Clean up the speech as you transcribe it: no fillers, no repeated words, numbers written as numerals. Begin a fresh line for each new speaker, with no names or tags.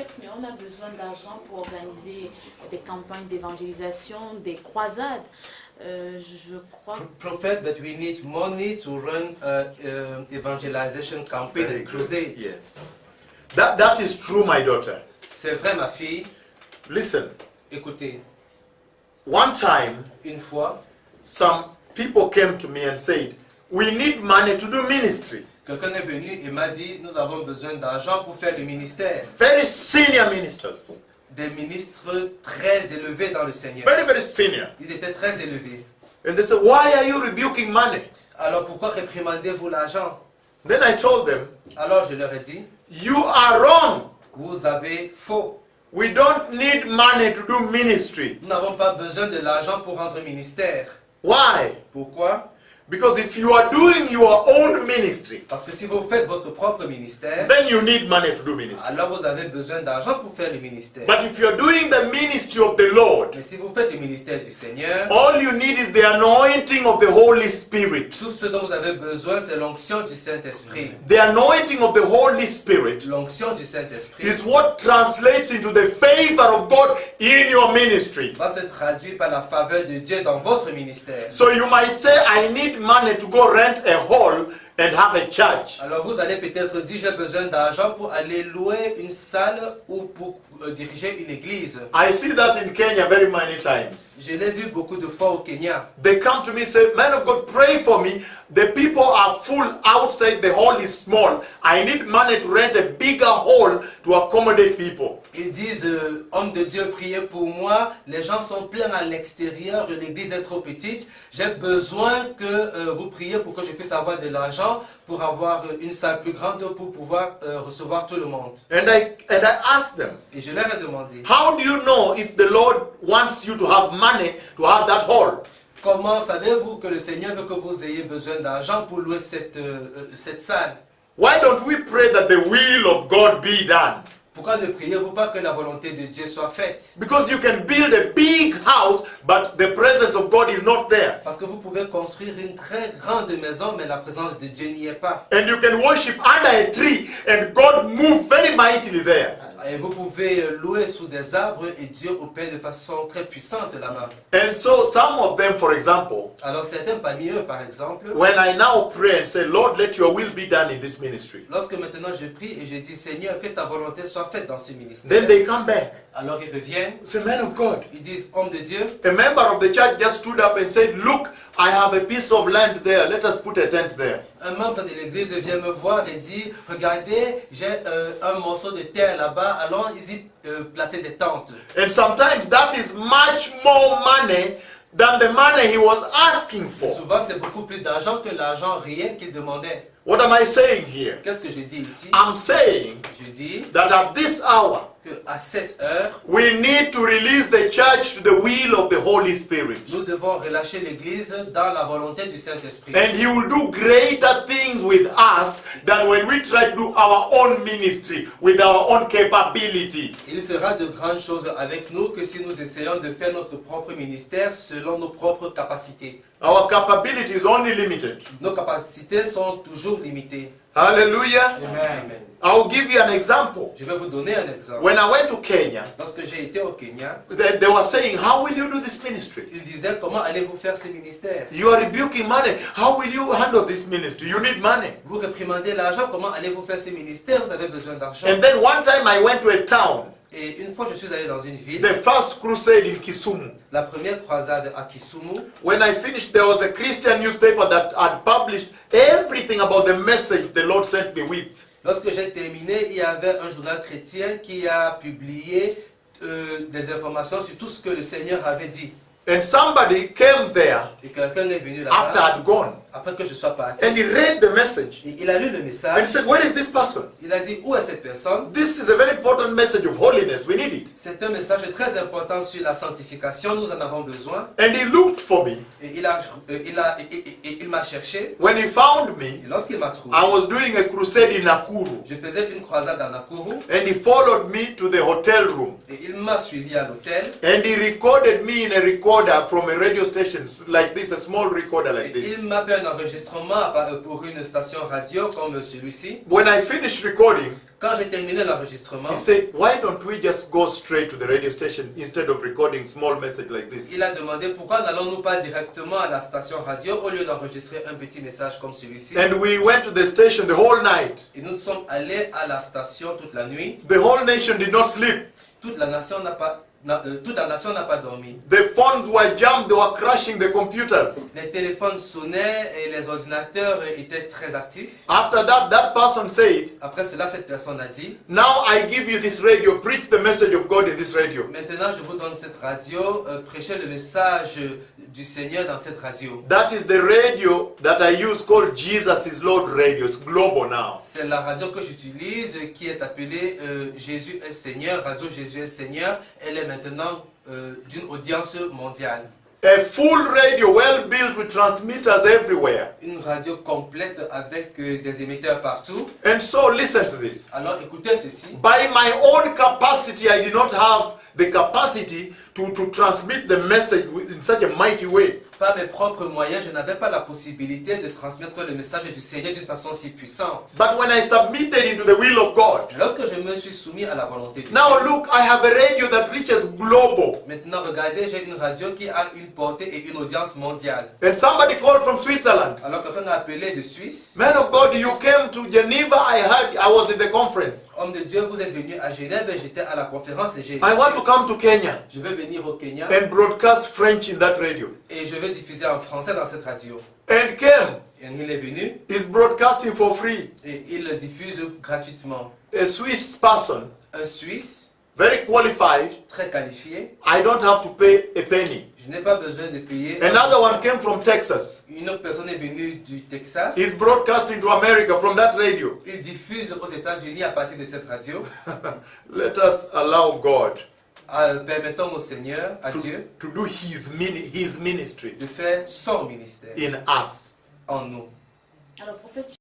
prophète, mais on a besoin d'argent pour organiser des campagnes d'évangélisation, des croisades. Je crois.
Prophet, but we need money to run evangelization campaign and crusades.
Yes. That is true, my daughter.
C'est vrai, ma fille.
Listen.
Écoutez,
One time,
une fois,
some people came to me and said, we need money to do ministry.
quelqu'un est venu et m'a dit, nous avons besoin d'argent pour faire le ministère.
Very senior ministers.
Des ministres très élevés dans le Seigneur.
Very, very senior.
Ils étaient très élevés.
And they said, why are you rebuking money?
Alors pourquoi réprimandez-vous l'argent?
Then I told them,
Alors je leur ai dit,
you are wrong.
vous avez faux.
We don't need money to do ministry.
Nous n'avons pas besoin de l'argent pour rendre ministère.
Why?
Pourquoi?
Because if you are doing your own ministry,
Parce que si vous faites votre propre ministère,
then you need money to do ministry.
alors vous avez besoin d'argent pour faire le ministère.
But if you are doing the ministry of the Lord,
Mais si vous faites le ministère du Seigneur,
all you need is the anointing of the Holy Spirit.
tout ce dont vous avez besoin, c'est l'onction du Saint-Esprit.
The anointing of the Holy Spirit
L'onction du Saint-Esprit
is what translates into the favor of God in your ministry.
va se traduire par la faveur de Dieu dans votre ministère.
So you might say, I need money to go rent a hall and have a church.
Alors vous allez peut-être dire, j'ai besoin d'argent pour aller louer une salle ou pour diriger une église.
I see that in Kenya very many times.
Je l'ai vu beaucoup de fois au Kenya.
They come to me and say, man of God, pray for me. The people are full outside, the hall is small. I need money to rent a bigger hall to accommodate people.
Ils disent, homme de Dieu, priez pour moi. Les gens sont pleins à l'extérieur, l'église est trop petite. J'ai besoin que vous priez pour que je puisse avoir de l'argent pour avoir une salle plus grande pour pouvoir recevoir tout le monde.
And I asked them,
Et je leur ai demandé,
how do you know if the Lord wants you to have money to have that hall?
comment savez-vous que le Seigneur veut que vous ayez besoin d'argent pour louer cette salle?
Why don't we pray that the will of God be done?
Pourquoi ne priez-vous pas que la volonté de Dieu soit faite?
Because you can build a big house, but the presence of God is not there.
Parce que vous pouvez construire une très grande maison, mais la présence de Dieu n'y est pas.
And you can worship under a tree, and God move very mightily there.
Et vous pouvez louer sous des arbres et Dieu opère de façon très puissante là-bas.
And so some of them, for example,
Alors certains parmi eux, par exemple,
when I now pray and say, Lord, let your will be done in this ministry,
lorsque maintenant je prie et je dis, Seigneur, que ta volonté soit faite dans ce ministère,
then they come back.
alors ils reviennent,
Say, man of God.
ils disent, homme de Dieu,
A member of the church just stood up and said, look, I have a piece of land there. Let us put a tent there.
un membre de l'église vient me voir et dit, regardez, j'ai un morceau de terre là-bas, allons y placer des tentes.
And sometimes that is much more money than the money he was asking
Et
for.
souvent, c'est beaucoup plus d'argent que l'argent réel qu'il demandait.
What am I saying here?
Qu'est-ce que je dis ici?
I'm saying
Je dis
that at this hour,
qu'à cette heure,
we need to release the church to the will of the Holy Spirit.
nous devons relâcher l'église dans la volonté du Saint-Esprit.
And he will do greater things with us than when we try to do our own ministry with our own capability.
Il fera de grandes choses avec nous que si nous essayons de faire notre propre ministère selon nos propres capacités.
Our capability is only limited.
Nos capacités sont toujours limitées.
Hallelujah.
Amen.
I'll give you an example.
Je vais vous donner un exemple.
When I went to Kenya,
Lorsque j'ai été au Kenya,
they were saying, how will you do this ministry?
ils disaient, comment allez-vous faire ce ministère?
You are rebuking money. How will you handle this ministry? You need money.
Vous réprimandez l'argent, comment allez-vous faire ce ministère? Vous avez besoin d'argent.
And then one time I went to a town,
Et une fois, je suis allé dans une ville,
the first crusade in Kisumu.
la première croisade à Kisumu.
When I finished, there was a Christian newspaper that had published everything about the message the Lord sent me with.
Lorsque j'ai terminé, il y avait un journal chrétien qui a publié des informations sur tout ce que le Seigneur avait dit.
And somebody came there
Et quelqu'un est venu
after
là-bas,
I'd gone,
après que je sois parti.
and he read the message.
Et il a lu le
And he
message.
said, where is this person?
Il a dit, où est cette personne?
This is a very important message of holiness. We need it.
C'est un message très important sur la sanctification. Nous en avons besoin.
And he looked for me.
Et il m'a cherché.
When he found me,
Et lorsqu'il m'a trouvé,
I was doing a crusade in Nakuru.
je faisais une croisade à Nakuru.
And he followed me to the hotel room.
Et il m'a suivi à l'hôtel.
And he recorded me in a recorder from a radio station like this, a small recorder like
Et
this.
il m'avait un enregistrement pour une station radio comme celui-ci.
When I finished recording,
Quand j'ai terminé l'enregistrement,
he said, why don't we just go straight to the radio station instead of recording small message like this?
il a demandé pourquoi n'allons-nous pas directement à la station radio au lieu d'enregistrer un petit message comme celui-ci.
And we went to the station the whole night.
Et nous sommes allés à la station toute la nuit.
The whole nation did not sleep.
Toute la nation n'a pas dormi.
The phones were jammed, they were crashing the computers.
Les téléphones sonnaient et les ordinateurs étaient très actifs.
After that, that person said,
Après cela, cette personne a dit,
now I give you this radio, preach the message of God in this radio.
maintenant je vous donne cette radio, prêchez le message du Seigneur dans cette radio.
That is the radio that I use called Jesus is Lord Radio. It's global now.
C'est la radio que j'utilise qui est appelée Jésus est Seigneur, radio Jésus est Seigneur. Elle est maintenant d'une audience mondiale.
A full radio, well built with transmitters everywhere.
Une radio complète avec des émetteurs partout.
And so listen to this.
Alors écoutez ceci.
By my own capacity, I did not have the capacity to transmit the message in such a mighty way.
Par mes propres moyens, je n'avais pas la possibilité de transmettre le message du Seigneur d'une façon si puissante.
But when I submitted into the will of God,
Lorsque je me suis soumis à la volonté de Dieu,
now look, I have a radio that reaches global.
maintenant regardez, j'ai une radio qui a une portée et une audience mondiale.
And somebody called from Switzerland.
Alors quelqu'un a appelé de Suisse.
Man of God, you came to Geneva. I heard I was in the conference.
Homme de Dieu, vous êtes venu à Genève et j'étais à la conférence et j'ai
I want to come to Kenya
je vais venir au Kenya
and broadcast French in that radio.
et je vais diffuser en français dans cette radio.
And came.
Et il est venu
Is broadcasting for free.
et il le diffuse gratuitement.
A Swiss person,
Un Suisse
very qualified.
très qualifié.
I don't have to pay a penny.
Je n'ai pas besoin de payer.
Another one came from Texas.
Une autre personne est venue du Texas.
He's broadcasting to America from that radio.
Il diffuse aux États-Unis à partir de cette radio.
Let us allow God
Permettons au Seigneur, à Dieu,
to do his ministry
de faire son ministère
in us.
en nous.
Alors, prophète,